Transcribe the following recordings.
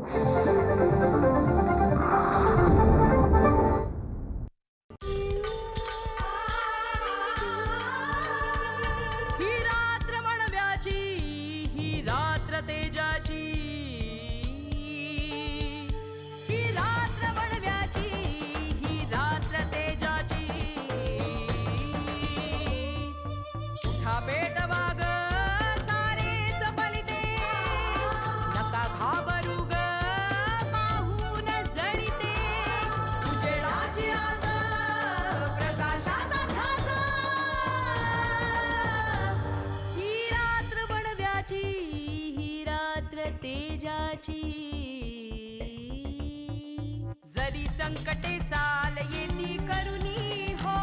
ही रात्र म्हणव्याची, ही रात्र तेजाची, ही रात्र म्हणव्याची, ही रात्र तेजाची. उठा पेटवा ग सारेच फलिते, नका घाबरू ग पाहून जळीते. उजेडाची आस, प्रकाशाचा ध्यास, ही रात्र बनव्याची, ही रात्र तेजाची. जरी संकटे चाल येती करुणी हो,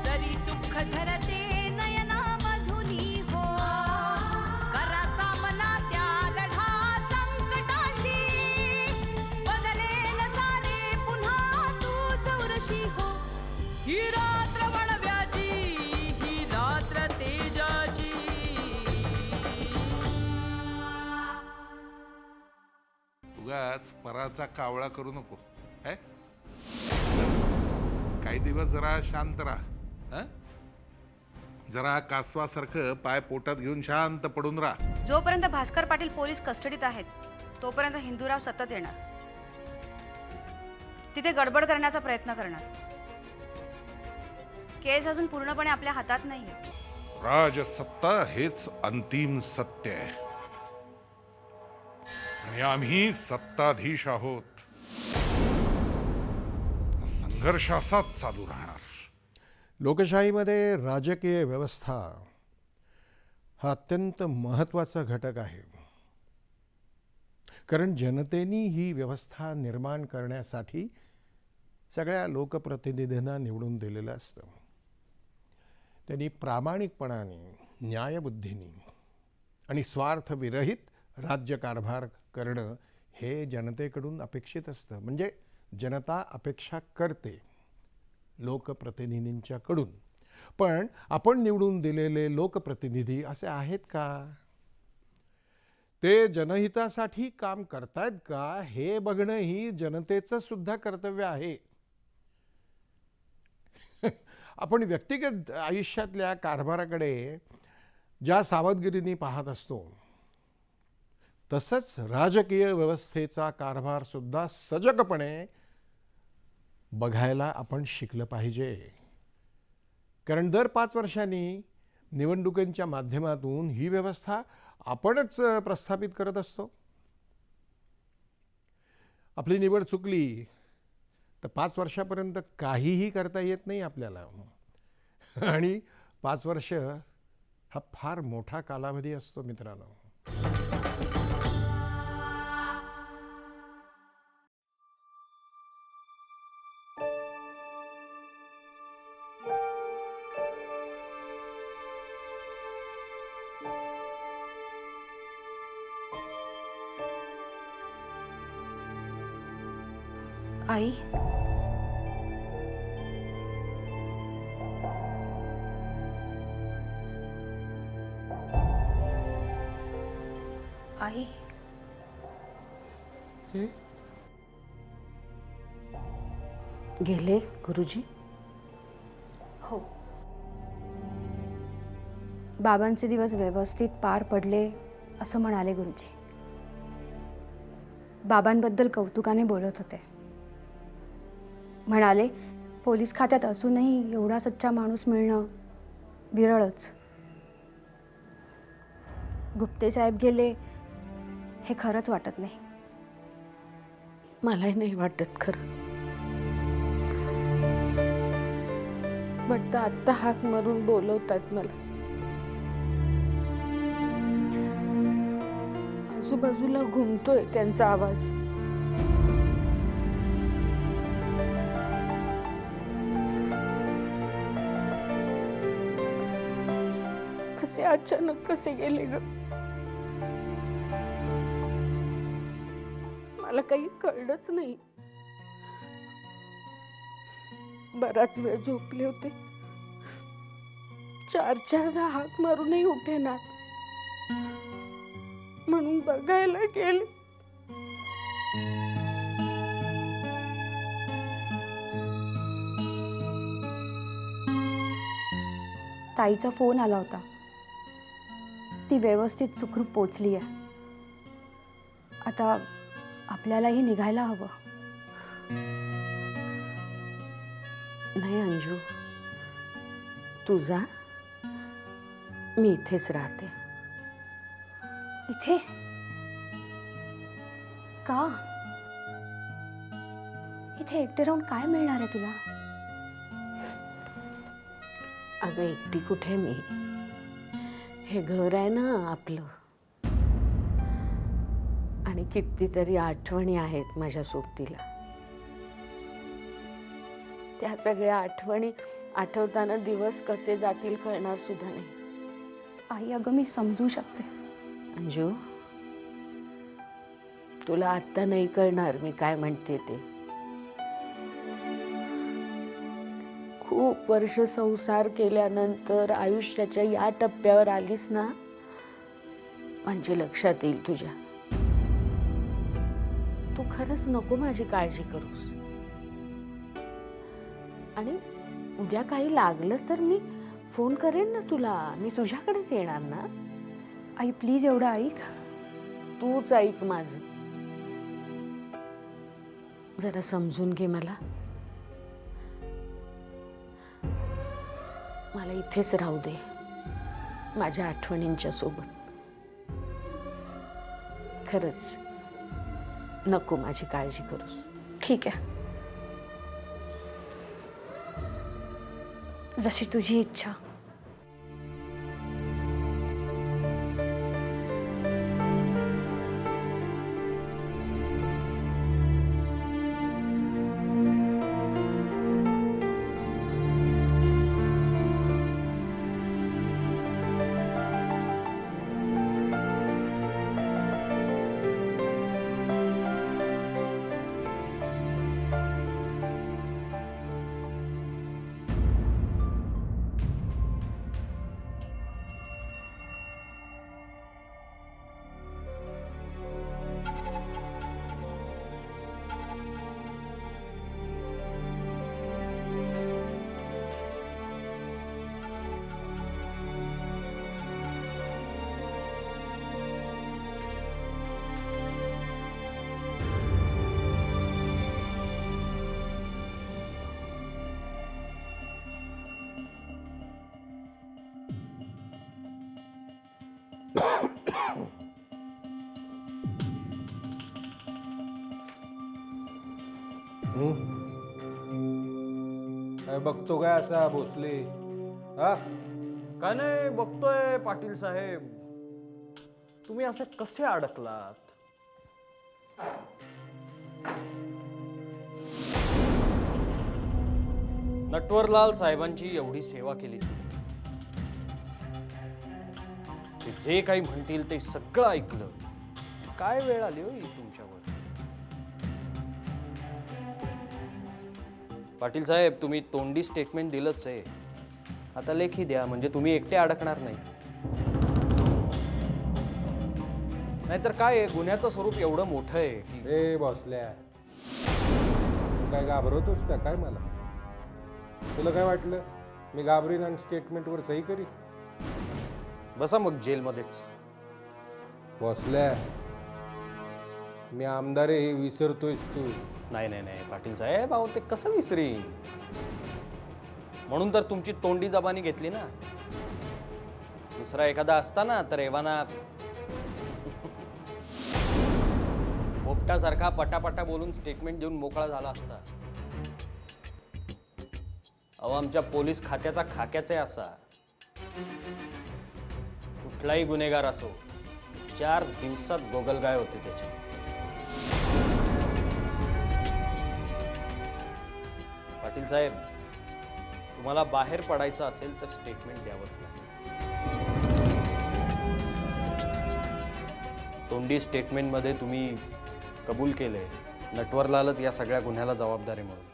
जरी दुःख झरते नयना मधुनी हो, करा सामना त्या लढा संकटाशी. बदलेल सारे पुन्हा तूच उरशी हो. ही रात्र बनव्याची, ही रात्र तेजाची. उगाच पराचा कावळा करू नको. है काही दिवस जरा शांत राहा. हं? जरा कासवासारखं पाय पोटात घेऊन शांत पडून राहा. जोपर्यंत भास्कर पाटील पोलीस कस्टडीत आहेत तोपर्यंत हिंदूराव सतत येणार, तिथे गडबड करण्याचा प्रयत्न करणार. केस अजून पूर्णपणे आपल्या हातात नाहीये. राजसत्ता हेच अंतिम सत्य आहे आणि आम्ही सत्ताधीश आहोत. हा संघर्ष असाच चालू राहणार. लोकशाहीमध्ये राजकीय व्यवस्था हा अत्यंत महत्त्वाचा घटक आहे, कारण जनतेने ही व्यवस्था निर्माण करण्यासाठी सगळ्या लोकप्रतिनिधींना निवडून दिलेलं असतं. त्यांनी प्रामाणिकपणाने, न्यायबुद्धीने आणि स्वार्थविरहित राज्यकारभार करणं हे जनतेकडून अपेक्षित असतं. म्हणजे जनता अपेक्षा करते लोकप्रतिनिधींच्याकडून. पण आपण निवडून दिलेले लोकप्रतिनिधी असे आहेत का? ते जनहितासाठी काम करतायत का हे बघणं ही जनतेचं सुद्धा कर्तव्य आहे. आपण व्यक्तिगत आयुष्यातल्या कारभाराकडे ज्या सावधगिरीने पाहत असतो, तसंच राजकीय व्यवस्थेचा कारभार सुद्धा सजगपणे बघायला आपण शिकलं पाहिजे. कारण दर 5 वर्षांनी निवडणुकांच्या माध्यमातून ही व्यवस्था आपणच प्रस्थापित करत असतो. आपली निवड चुकली तर 5 वर्षापर्यंत काहीही करता येत नाही आपल्याला. आणि 5 वर्ष हा फार मोठा कालावधी असतो मित्रांनो. आई, आई, गेले गुरुजी? हो. बाबांचे दिवस व्यवस्थित पार पडले असं म्हणाले गुरुजी. बाबांबद्दल कौतुकाने बोलत होते. म्हणाले पोलीस खात्यात असूनही एवढा सच्चा माणूस मिळणं विरळच. गुप्ते साहेब गेले हे खरंच वाटत नाही. मलाही नाही वाटत खरं. वाटतं आत्ता हाक मारून बोलवतात मला. आजूबाजूला घुमतोय त्यांचा आवाज. असे अचानक कसे गेले ग? मला काही कळलंच नाही. बराच वेळ झोपले होते. 4-4दा हाक मारूनही उठेना. म्हणून बघायला गेले. ताईचा फोन आला होता. ती व्यवस्थित सुखरूप पोचली आहे. आता आपल्यालाही निघायला हवं. नाही अंजू, तू जा, मी इथेच राहते. इथे का? इथे एकटे राहून काय मिळणार आहे तुला? अगं एकटी कुठे मी, हे घर आहे ना आपलं, आणि कितीतरी आठवणी आहेत माझ्या सोबतीला. त्या सगळ्या आठवणी आठवताना दिवस कसे जातील कळणार सुद्धा नाही. आई अगं मी समजू शकते. अंजू, तुला आत्ता नाही कळणार मी काय म्हणते ते. खूप वर्ष संसार केल्यानंतर आयुष्याच्या या टप्प्यावर आलीस ना, म्हणजे लक्षात येईल तुझ्या. तू खरंच नको माझी काळजी करूस. आणि उद्या काही लागलं तर मी फोन करेन ना तुला, मी तुझ्याकडेच येणार ना. आई प्लीज एवढं ऐक. तूच ऐक माझं, जरा समजून घे मला. मला इथेच राहू दे माझ्या आठवणींच्या सोबत. खरंच नको माझी काळजी करूस. ठीक आहे, जशी तुझी इच्छा. काय बघतो काय असा भोसले? हा, काय नाही बघतोय पाटील साहेब, तुम्ही असे कसे अडकलात? नटवरलाल साहेबांची एवढी सेवा केली तुम्ही, ते जे काही म्हणतील ते सगळं ऐकलं. काय वेळ आली हो ही तुमच्यावर? पाटील साहेब, तुम्ही तोंडी स्टेटमेंट दिलंच आहे, आता लेखी द्या, म्हणजे तुम्ही एकटे अडकणार नाही. नाहीतर काय आहे, गुन्ह्याचं स्वरूप एवढं मोठं आहे की. ए बसल्या, तू काय घाबरवतोस का काय मला? तुला काय वाटलं मी घाबरीन आणि स्टेटमेंटवर सही करी? बसा मग जेलमध्येच. बसल्या, मी आमदार आहे हे विसरतोयस तू. नाही नाही नाही पाटील साहेब, अहो ते कसं विसरीन? म्हणून तर तुमची तोंडी जबानी घेतली ना. दुसरा एखादा असता ना तर एव्हाना पोपटासारखा पटापटा बोलून स्टेटमेंट देऊन मोकळा झाला असता. अहो आमच्या पोलीस खात्याचा खाक्याच आहे असा. कुठलाही गुन्हेगार असो, 4 दिवसात गोगलगाय होते त्याची. पाटील साहेब, तुम्हाला बाहेर पडायचं असेल तर स्टेटमेंट द्यावंच लागेल. तोंडी स्टेटमेंटमध्ये तुम्ही कबूल केलंय नटवरलालच या सगळ्या गुन्ह्याला जबाबदार आहे म्हणून.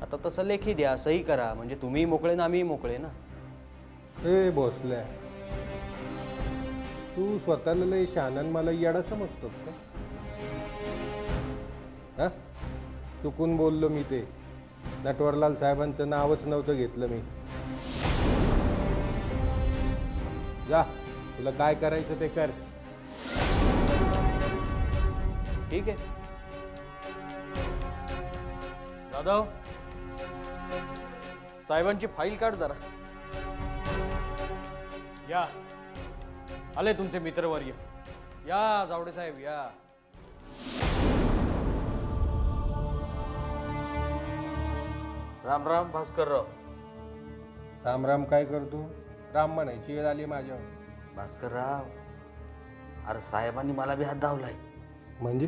आता तसं लेखी द्या, सही करा, म्हणजे तुम्ही मोकळे ना आम्ही मोकळे ना. ए बसल्या, तू स्वतःला लय शहाणा मला येडा समजतोस का? हा, चुकून बोललो मी ते. नटवरलाल साहेबांचं नावच नव्हतं घेतलं मी. जा, तुला काय करायचं ते कर. ठीक आहे. जाधव, साहेबांची फाईल काढ जरा. या, आले तुमचे मित्रवर्य. या जावडे साहेब या. राम राम भास्करराव. राम राम काय करतो? राम म्हणायची वेळ आली माझ्यावर. भास्करराव, अरे साहेबांनी मला बी हात धावलाय. म्हणजे?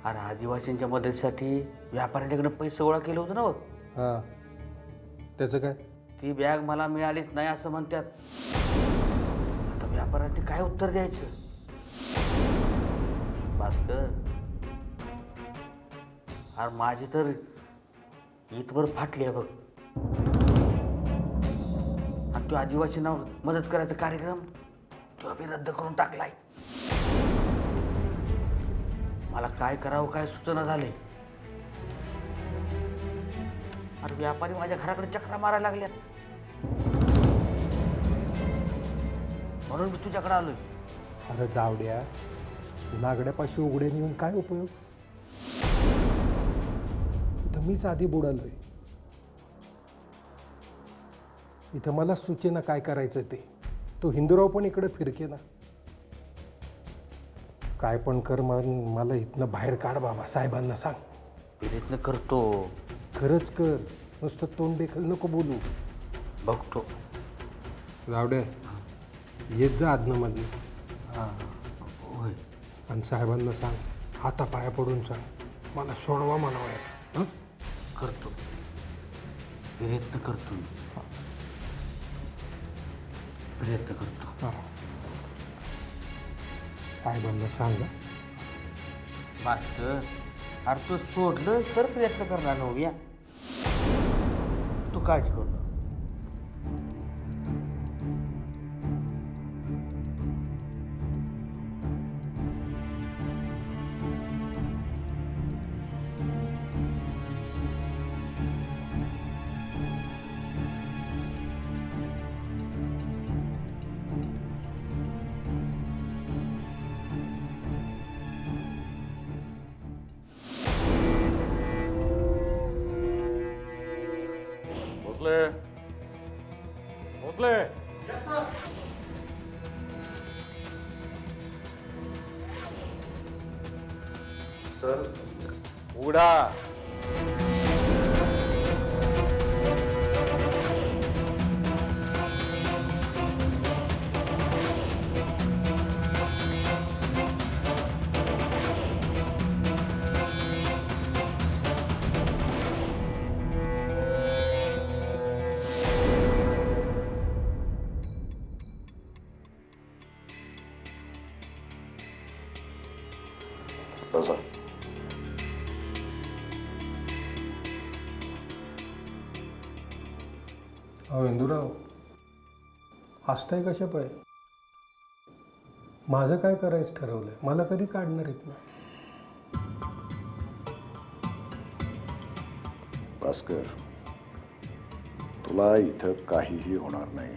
अरे आदिवासींच्या मदतीसाठी व्यापाऱ्यांच्याकडे पैसे गोळा केले होते ना बघ. हां, त्याचं काय? ती बॅग मला मिळालीच नाही असं म्हणतात. आता व्यापाऱ्यांनी काय उत्तर द्यायचं? भास्कर, अरे माझी तर इथवर फाटली आहे बघ. आणि तो आदिवासींना मदत करायचा कार्यक्रम तो बी रद्द करून टाकलाय. मला काय करावं काय सूचना झाले. अरे व्यापारी माझ्या घराकडे चक्रा मारायला लागल्यात. म्हणून मी तुझ्याकडे आलोय. अरे जावड्या, नागड्यापाशी उघडे नेऊन काय उपयोग? इथं मीच आधी बुडालोय. इथं मला सूचना काय करायचं ते. तो हिंदूराव पण इकडे फिरके ना. काय पण कर, मला इथनं बाहेर काढ बाबा. साहेबांना सांग. प्रयत्न करतो. खरंच कर, नुसतं तोंड देखील नको बोलू. बघतो. जावड्या, येत जा आदनमधनं. हां होय. आणि साहेबांना सांग, हातापाया पडून सांग, मला सोडवा म्हणावं. हां, करतो. प्रयत्न करतो. प्रयत्न करतो. हां, साहेबांना सांगा. भास्कर, अरे तू सोडलं तर प्रयत्न करणार नव्या. तू काळजी करू नको. भोसले, भोसले. सर, उघडा. बसा. अहो इंदुराव, हसताय कशा पाय? माझं काय करायचं ठरवलंय? मला कधी काढणार आहेत ना? भास्कर, तुला इथं काहीही होणार नाही.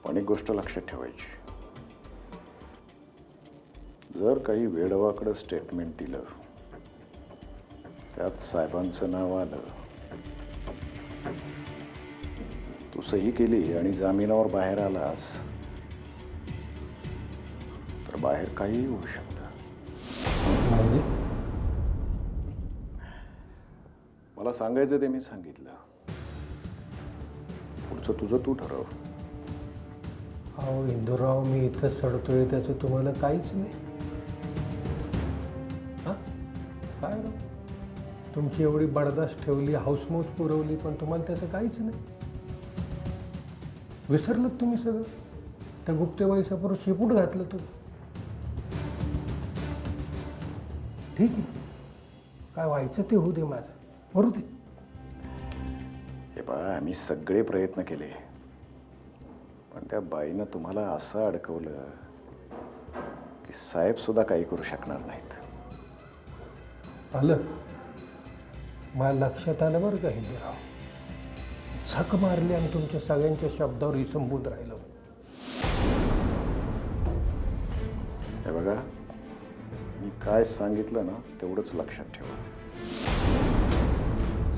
पण एक गोष्ट लक्षात ठेवायची, जर काही वेडवाकडं स्टेटमेंट दिलं, त्यात साहेबांचं नाव आलं, तू सही केली आणि जामिनावर बाहेर आलास, तर बाहेर काहीही होऊ शकतं. म्हणजे मला सांगायचं ते मी सांगितलं. पुढचं तुझं तू ठरव. अहो इंदुराव, मी इथं सडतोय त्याचं तुम्हाला काहीच नाही. हां, काय राव, तुमची एवढी बडदास्त ठेवली, हाऊसमौज पुरवली, पण तुम्हाला त्याचं काहीच नाही. विसरलं तुम्ही सगळं. त्या गुप्तेबाईसमोर शिपूट घातलं तुम्ही. ठीक आहे, काय व्हायचं ते होऊ दे, माझं बरोबर दे. हे पहा, आम्ही सगळे प्रयत्न केले, पण त्या बाईनं तुम्हाला असं अडकवलं की साहेब सुद्धा काही करू शकणार नाहीत. आलं, मला लक्षात आलं बरं का हिंदूराव. झक मारली आणि तुमच्या सगळ्यांच्या शब्दावर इसंबून राहिलं. हे बघा, मी काय सांगितलं ना तेवढंच लक्षात ठेवा.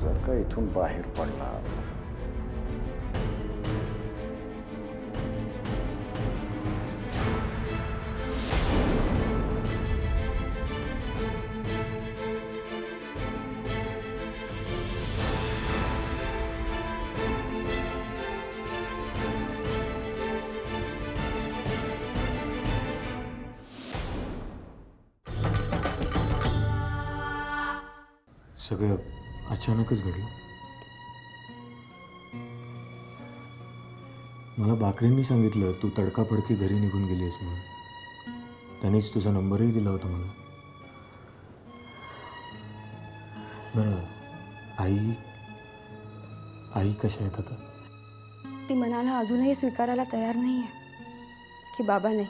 जर का इथून बाहेर पडलात सगळं अचानकच घडलं. मला बाकरेंनी सांगितलं तू तडकाफडकी घरी निघून गेलीस म्हणून. त्यांनीच तुझा नंबरही दिला होता मला. बरं, आई कशा आहेत आता? ती मनाला अजूनही स्वीकारायला तयार नाही आहे की बाबा नाही.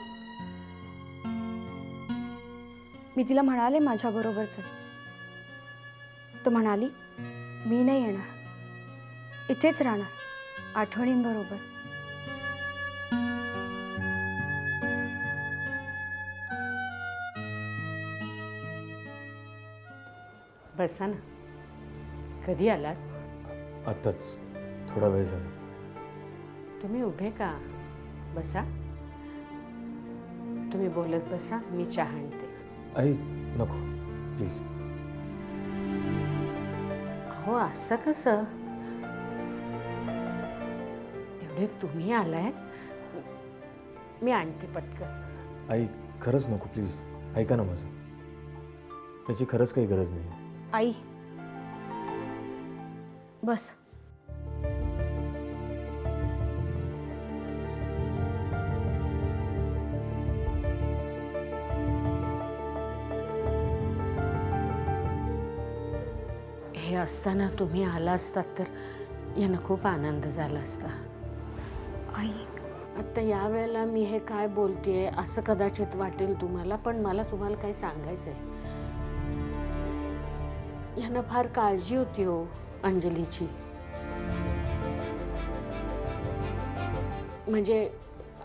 मी तिला म्हणाले माझ्याबरोबरच, तर म्हणाली मी नाही येणार, इथेच राहणार आठवणींबरोबर. बसा ना. कधी आलात? आत्ताच थोडा वेळ झाला. तुम्ही उभे का? बसा. तुम्ही बोलत बसा, मी चहा आणते. आई नको प्लीज. हो, असं कसं? एवढे तुम्ही आलायत, मी आणते पटकन. आई खरंच नको प्लीज. ऐका ना माझं. त्याची खरंच काही गरज नाही. आई बस. हे असताना तुम्ही आला असतात तर यांना खूप आनंद झाला असता. आई आता यावेळेला मी हे काय बोलतेय असं कदाचित वाटेल तुम्हाला, पण मला तुम्हाला काही सांगायचं आहे. यांना फार काळजी होती हो अंजलीची. म्हणजे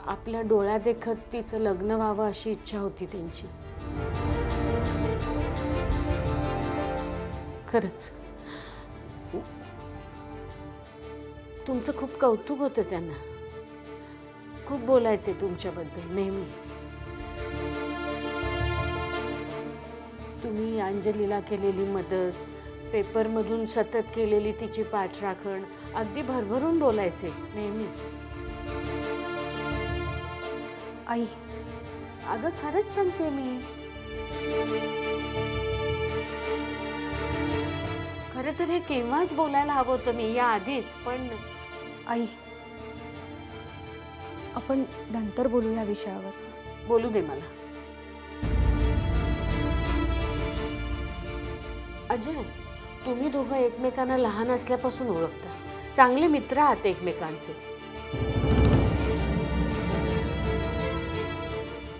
आपल्या डोळ्या देखत तिचं लग्न व्हावं अशी इच्छा होती त्यांची. खरंच तुमचं खूप कौतुक होतं त्यांना. खूप बोलायचे तुमच्याबद्दल नेहमी. तुम्ही अंजलीला केलेली मदत, पेपरमधून सतत केलेली तिची पाठराखण, अगदी भरभरून बोलायचे नेहमी. आई अगं खरंच सांगते मी. खरं तर हे केव्हाच बोलायला हवं होतं मी या आधीच, पण आई आपण नंतर बोलू या विषयावर. बोलू दे मला. अजय, तुम्ही दोघं एकमेकांना लहान असल्यापासून ओळखता. चांगले मित्र आहात एकमेकांचे.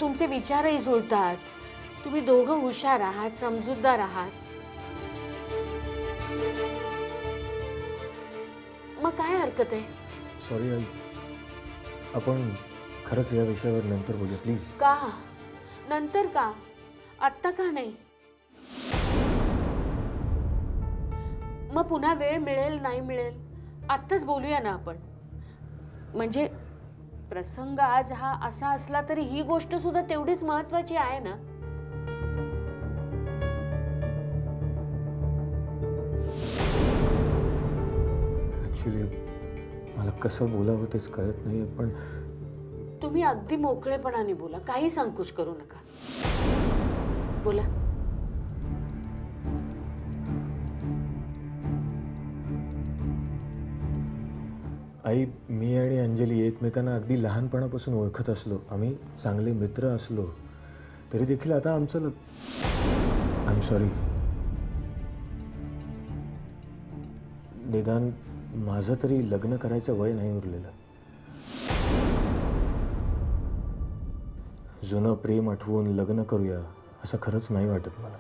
तुमचे विचारही जुळतात. तुम्ही दोघं हुशार आहात, समजूतदार आहात. मग काय हरकत आहे? सॉरी आई, आपण खरंच या विषयावर नंतर बोलूया प्लीज. का नंतर? का आत्ता का नाही? मग पुन्हा वेळ मिळेल नाही मिळेल, आत्ताच बोलूया ना आपण. म्हणजे प्रसंग आज हा असा असला तरी ही गोष्ट सुद्धा तेवढीच महत्वाची आहे ना. ॲक्च्युली मला कसं बोलावं तेच कळत नाही. पण तुम्ही अगदी मोकळेपणाने बोला, काही संकोच करू नका. बोला. आई, मी आणि अंजली एकमेकांना अगदी लहानपणापासून ओळखत असलो, आम्ही चांगले मित्र असलो तरी देखील आता आमचं आय एम सॉरी. निदान माझं तरी लग्न करायचं वय नाही उरलेलं. जुनं प्रेम आठवून लग्न करूया असं खरंच नाही वाटत मला.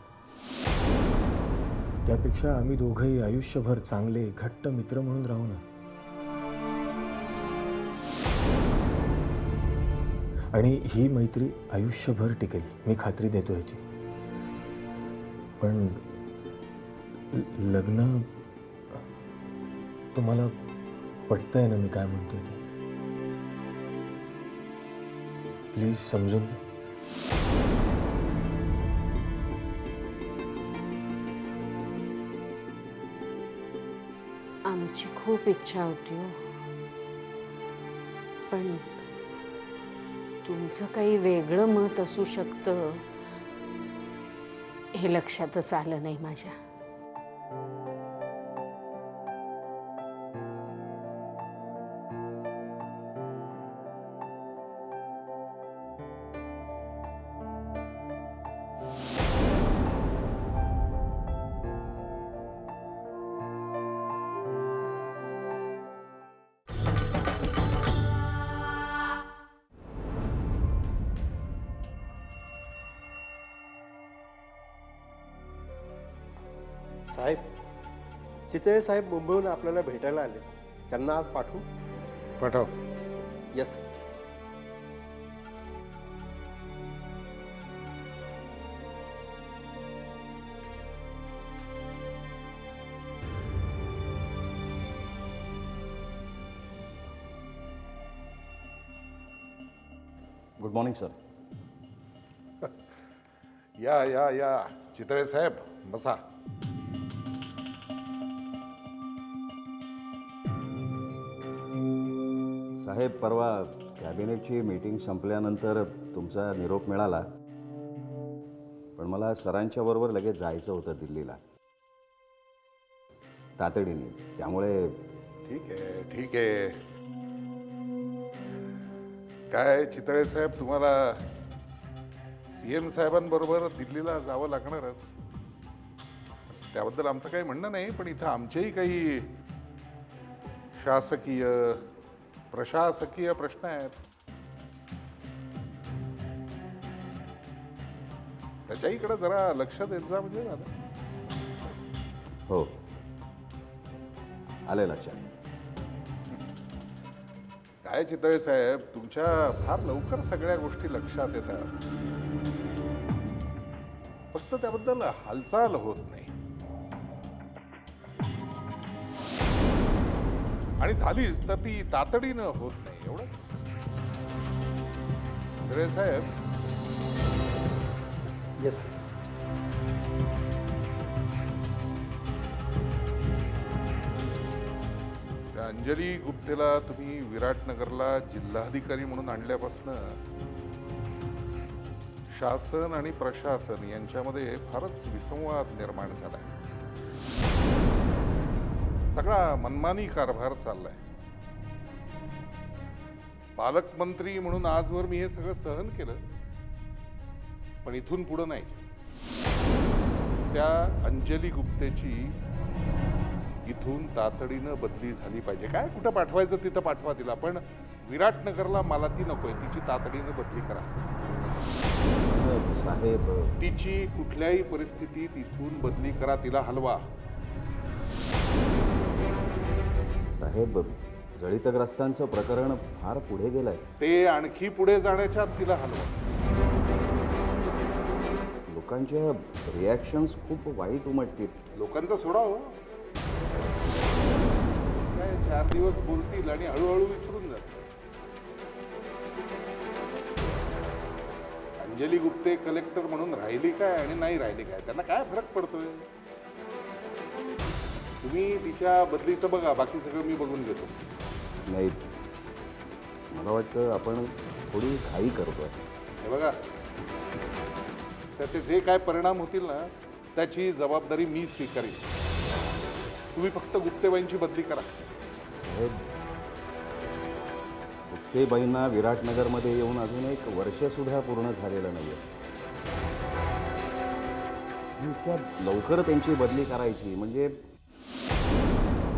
त्यापेक्षा आम्ही दोघंही आयुष्यभर चांगले घट्ट मित्र म्हणून राहू ना. आणि ही मैत्री आयुष्यभर टिकेल, मी खात्री देतो ह्याची. पण लग्न, तुम्हाला पटतंय ना मी काय म्हणतोय ते? प्लीज समजून घ्या. आमची खूप इच्छा होती हो, पण तुमचं काही वेगळं मत असू शकतं हे लक्षातच आलं नाही माझ्या. साहेब, चितळे साहेब मुंबईहून आपल्याला भेटायला आले. त्यांना आज पाठवू? पाठव. यस. Good morning sir. या या या चितळे साहेब, बसा. साहेब, परवा कॅबिनेटची मीटिंग संपल्यानंतर तुमचा निरोप मिळाला, पण मला सरांच्या बरोबर लगेच जायचं होतं दिल्लीला तातडीने. त्यामुळे ठीक आहे, ठीक आहे. काय चितळे साहेब, तुम्हाला CM साहेबांबरोबर दिल्लीला जावं लागणारच. त्याबद्दल आमचं काही म्हणणं नाही, पण इथं आमचेही काही शासकीय प्रशासकीय प्रश्न आहेत. त्याच्याहीकडे जरा लक्ष देत जा म्हणजे झालं. हो, आले लक्षात. काय चितळे साहेब, तुमच्या फार लवकर सगळ्या गोष्टी लक्षात येतात, फक्त त्याबद्दल हालचाल होत नाही. आणि झालीच तर ती तातडीनं होत नाही, एवढंच. चितळे साहेब, येस. त्या अंजली गुप्तेला तुम्ही विराटनगरला जिल्हाधिकारी म्हणून आणल्यापासून शासन आणि प्रशासन यांच्यामध्ये फारच विसंवाद निर्माण झालाय. सगळा मनमानी कारभार चाललाय. पालकमंत्री म्हणून आजवर मी हे सगळं सहन केलं, पण इथून पुढं नाही. त्या अंजली गुप्तेची इथून तातडीनं बदली झाली पाहिजे. काय कुठं पाठवायचं तिथं पाठवा तिला, पण विराटनगरला मला ती नकोय. तिची तातडीनं बदली करा. साहेब, तिची कुठल्याही परिस्थितीत इथून बदली करा, तिला हलवा. साहेब, जळितग्रस्तांचं प्रकरण फार पुढे गेलंय. ते आणखी पुढे जाण्याच्या तिला हलवा. लोकांच्या रिॲक्शन्स खूप वाईट उमटतील. लोकांचा सोडा हो. काय 4 दिवस बोलतील आणि हळूहळू विसरून जातील. अंजली गुप्ते कलेक्टर म्हणून राहिली काय आणि नाही राहिली काय, त्यांना काय फरक पडतोय? तुम्ही तिच्या बदलीचं बघा, बाकी सगळं मी बघून घेतो. नाही, मला वाटतं आपण थोडी घाई करतोय. हे बघा, त्याचे जे काय परिणाम होतील ना, त्याची जबाबदारी मी स्वीकारेन. तुम्ही फक्त गुप्तेबाईंची बदली करा. साहेब, गुप्तेबाईंना विराटनगरमध्ये येऊन अजून 1 वर्ष सुद्धा पूर्ण झालेलं नाहीये. इतक्या लवकर त्यांची बदली करायची म्हणजे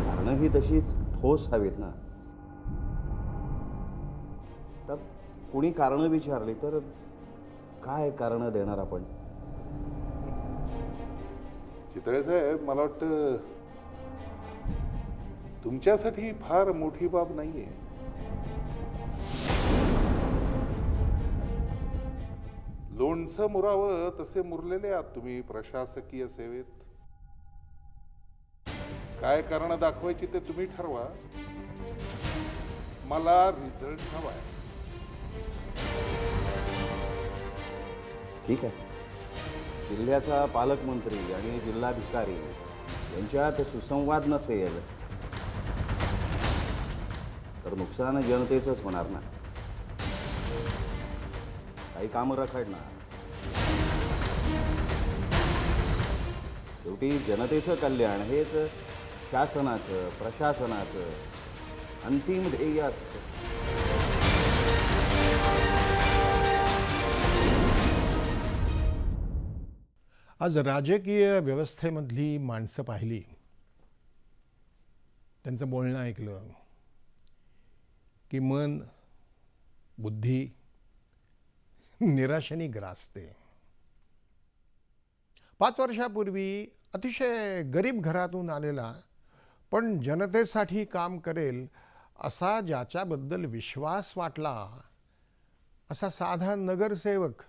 कारणं ही तशीच ठोस हवीत ना. तर कोणी कारणं विचारली तर काय कारणं देणार आपण? चितळे साहेब, मला वाटतं तुमच्यासाठी फार मोठी बाब नाहीये. लोणचं मुरावं तसे मुरलेले आहात तुम्ही प्रशासकीय सेवेत. काय कारण दाखवायची ते तुम्ही ठरवा. मला रिझल्ट हवाय. ठीक आहे. जिल्ह्याचा पालकमंत्री आणि जिल्हाधिकारी यांच्यात सुसंवाद नसेल तर नुकसान जनतेचंच होणार ना. काही कामं रखडणार. शेवटी जनतेचं कल्याण हेच शासनाचं प्रशासनाचं अंतिम ध्येय असतं. आज राजकीय व्यवस्थेमधली माणसं पाहिली, त्यांचं बोलणं ऐकलं की मन बुद्धी निराशेने ग्रासते. 5 वर्षापूर्वी अतिशय गरीब घरातून आलेला पण जनतेसाठी काम करेल असा, ज्याच्याबद्दल विश्वास वाटला असा साधा नगरसेवक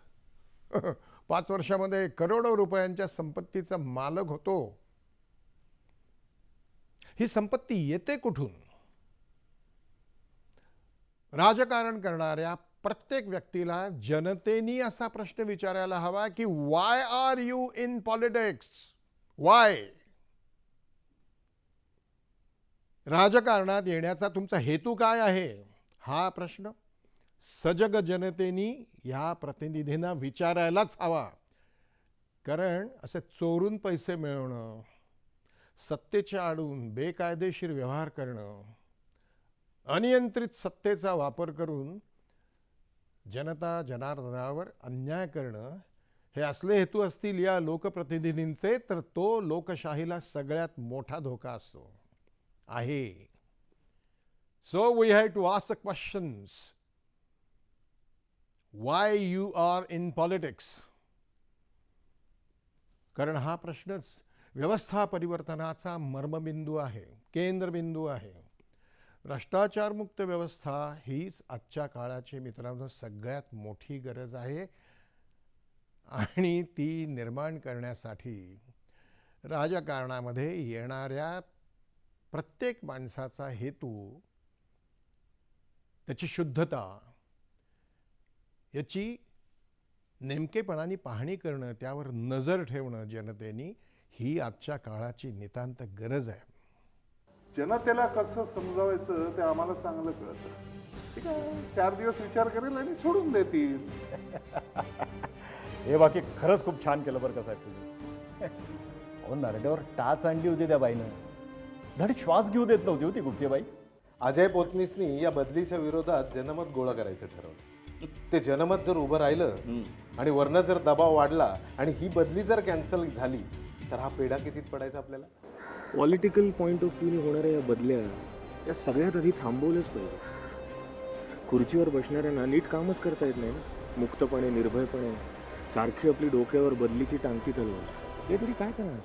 5 वर्षामध्ये करोडो रुपयांच्या संपत्तीचा मालक होतो. ही संपत्ती येते कुठून? राजकारण करणाऱ्या प्रत्येक व्यक्तीला जनतेने असा प्रश्न विचारायला हवा की why are you in politics? Why? राजकारणात येण्याचा तुमचा हेतू काय आहे? हा प्रश्न सजग जनतेनी या प्रतिनिधींना विचारायलाच हवा. कारण असे चोरून पैसे मिळवणं, सत्तेच्या आडून बेकायदेशीर व्यवहार करणं, अनियंत्रित सत्तेचा वापर करून जनता जनार्दनावर अन्याय करणं हे असले हेतू असतील या लोकप्रतिनिधींचे, तर तो लोकशाहीला सगळ्यात मोठा धोका असतो आहे. So we have to ask the questions. Why you are in politics? कारण हा प्रश्नच व्यवस्था परिवर्तनाचा मर्मबिंदू आहे, केंद्रबिंदू आहे. भ्रष्टाचारमुक्त व्यवस्था हीच आजच्या काळाची मित्रांनो सगळ्यात मोठी गरज आहे. आणि ती निर्माण करण्यासाठी राजकारणामध्ये येणाऱ्या प्रत्येक माणसाचा हेतू, त्याची शुद्धता, याची नेमकेपणाने पाहणी करणं, त्यावर नजर ठेवणं जनतेने, ही आजच्या काळाची नितांत गरज आहे. जनतेला कसं समजावायचं ते आम्हाला चांगलं कळतं. ठीक आहे, 4 दिवस विचार करेल आणि सोडून देतील. हे बाकी खरंच खूप छान केलं बरं का साहेब तुम्ही. अहो नरड्यावर टाच आणली होती त्या बाईनं. धड श्वास घेऊ देत नव्हती होती गुप्ते बाई. अजय पोतनीसनी या बदलीच्या विरोधात जनमत गोळा करायचं ठरवलं. ते जनमत जर उभं राहिलं आणि वरनं जर दबाव वाढला आणि ही बदली जर कॅन्सल झाली तर हा पेढा कितीत पडायचा आपल्याला? पॉलिटिकल पॉईंट ऑफ व्ह्यूने होणाऱ्या या बदल्या या सगळ्यात आधी थांबवलंच पाहिजे. खुर्चीवर बसणाऱ्यांना नीट कामच करता येत नाही ना. मुक्तपणे, निर्भयपणे सारखी आपली डोक्यावर बदलीची टांगती चालवणार, हे तरी काय करणार?